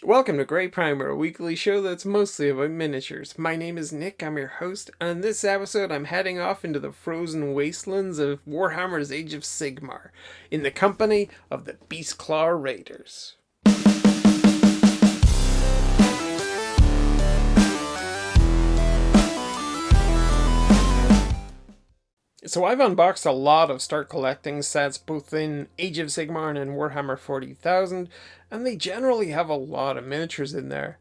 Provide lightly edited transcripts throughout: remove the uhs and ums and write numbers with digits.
Welcome to Grey Primer, a weekly show that's mostly about miniatures. My name is Nick, I'm your host, and in this episode I'm heading off into the frozen wastelands of Warhammer's Age of Sigmar, in the company of the Beastclaw Raiders. So I've unboxed a lot of Start Collecting sets, both in Age of Sigmar and in Warhammer 40,000, and they generally have a lot of miniatures in there.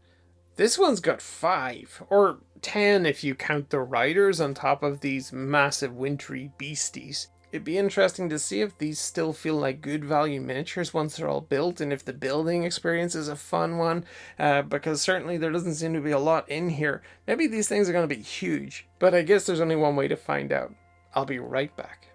This one's got 5, or 10 if you count the riders on top of these massive wintry beasties. It'd be interesting to see if these still feel like good value miniatures once they're all built, and if the building experience is a fun one, because certainly there doesn't seem to be a lot in here. Maybe these things are going to be huge, but I guess there's only one way to find out. I'll be right back.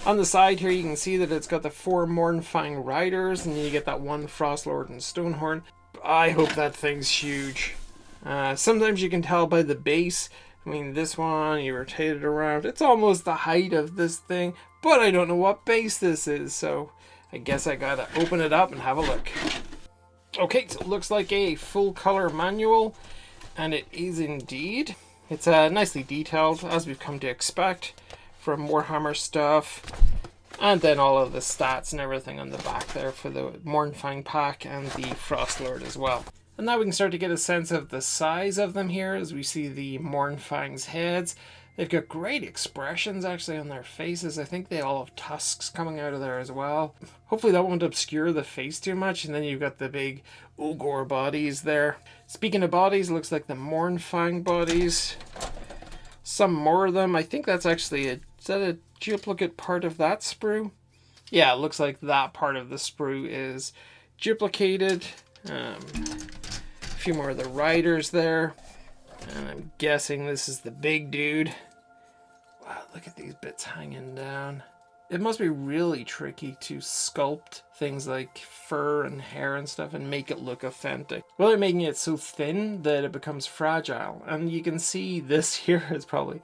On the side here you can see that it's got the 4 Mournfang Riders, and you get that 1 Frostlord and Stonehorn. I hope that thing's huge. Sometimes you can tell by the base. I mean, this one, you rotate it around, it's almost the height of this thing, but I don't know what base this is, so I guess I gotta open it up and have a look. Okay, so it looks like a full color manual, and it is indeed. It's nicely detailed, as we've come to expect from Warhammer stuff. And then all of the stats and everything on the back there for the Mournfang Pack and the Frostlord as well. And now we can start to get a sense of the size of them here as we see the Mournfang's heads. They've got great expressions actually on their faces. I think they all have tusks coming out of there as well. Hopefully that won't obscure the face too much. And then you've got the big Ogor bodies there. Speaking of bodies, it looks like the Mournfang bodies. Some more of them. I think that's actually is that a duplicate part of that sprue? Yeah, it looks like that part of the sprue is duplicated. A few more of the riders there. And I'm guessing this is the big dude. Wow, look at these bits hanging down. It must be really tricky to sculpt things like fur and hair and stuff and make it look authentic. Well, they're making it so thin that it becomes fragile. And you can see this here is probably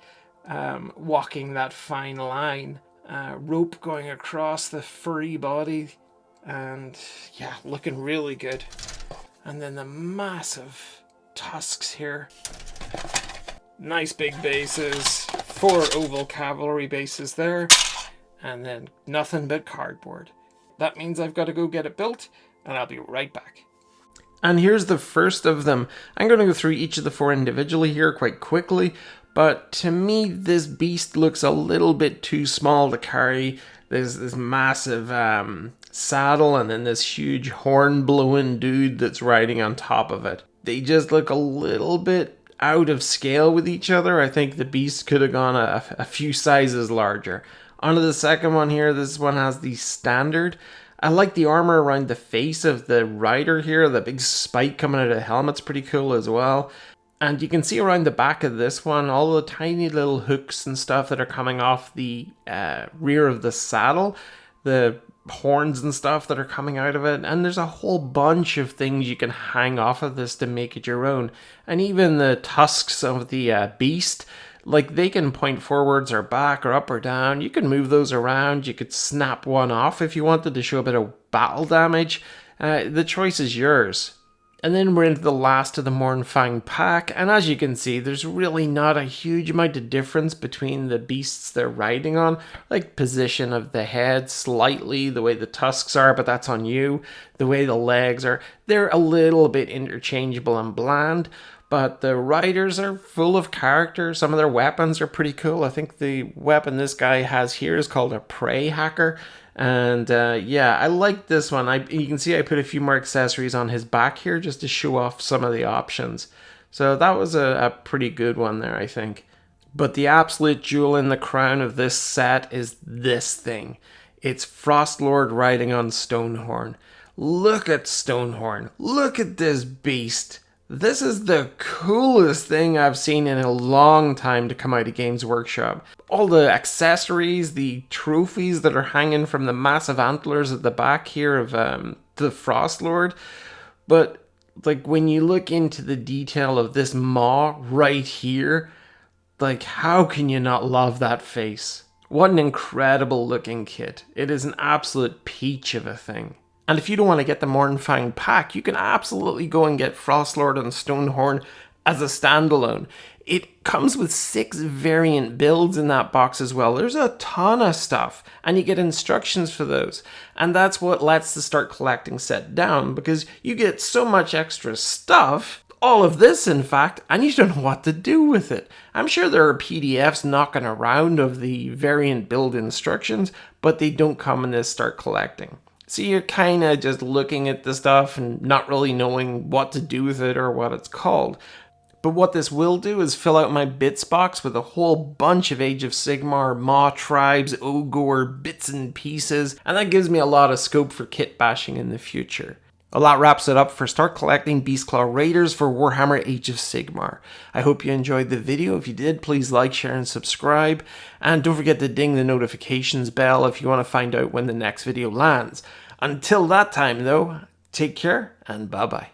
walking that fine line. Rope going across the furry body. And yeah, looking really good. And then the massive tusks here. Nice big bases. 4 oval cavalry bases there. And then nothing but cardboard. That means I've got to go get it built, and I'll be right back. And here's the first of them. I'm going to go through each of the 4 individually here quite quickly, but to me this beast looks a little bit too small to carry. There's this massive saddle and then this huge horn-blowing dude that's riding on top of it. They just look a little bit out of scale with each other. I think the beast could have gone a few sizes larger. Onto the second one here, this one has the standard. I like the armor around the face of the rider here, the big spike coming out of the helmet's pretty cool as well. And you can see around the back of this one, all the tiny little hooks and stuff that are coming off the rear of the saddle, the horns and stuff that are coming out of it, and there's a whole bunch of things you can hang off of this to make it your own. And even the tusks of the beast, like they can point forwards or back or up or down. You can move those around. You could snap one off if you wanted to show a bit of battle damage. The choice is yours. And then we're into the last of the Mournfang Pack, and as you can see, there's really not a huge amount of difference between the beasts they're riding on. Like position of the head slightly, the way the tusks are, but that's on you. The way the legs are, they're a little bit interchangeable and bland. But the riders are full of character. Some of their weapons are pretty cool. I think the weapon this guy has here is called a prey hacker. And yeah, I like this one. You can see I put a few more accessories on his back here just to show off some of the options. So that was a pretty good one there, I think. But the absolute jewel in the crown of this set is this thing. It's Frostlord riding on Stonehorn. Look at Stonehorn. Look at this beast. This is the coolest thing I've seen in a long time to come out of Games Workshop. All the accessories, the trophies that are hanging from the massive antlers at the back here of the Frostlord. But like when you look into the detail of this maw right here, like how can you not love that face? What an incredible looking kit. It is an absolute peach of a thing. And if you don't want to get the Mournfang Pack, you can absolutely go and get Frostlord and Stonehorn as a standalone. It comes with 6 variant builds in that box as well. There's a ton of stuff, and you get instructions for those. And that's what lets the Start Collecting set down, because you get so much extra stuff, all of this in fact, and you don't know what to do with it. I'm sure there are PDFs knocking around of the variant build instructions, but they don't come in this Start Collecting. So you're kind of just looking at the stuff and not really knowing what to do with it or what it's called. But what this will do is fill out my bits box with a whole bunch of Age of Sigmar, Maw tribes, Ogor bits and pieces, and that gives me a lot of scope for kit bashing in the future. Well, that wraps it up for Start Collecting Beastclaw Raiders for Warhammer Age of Sigmar. I hope you enjoyed the video. If you did, please like, share, and subscribe. And don't forget to ding the notifications bell if you want to find out when the next video lands. Until that time, though, take care and bye-bye.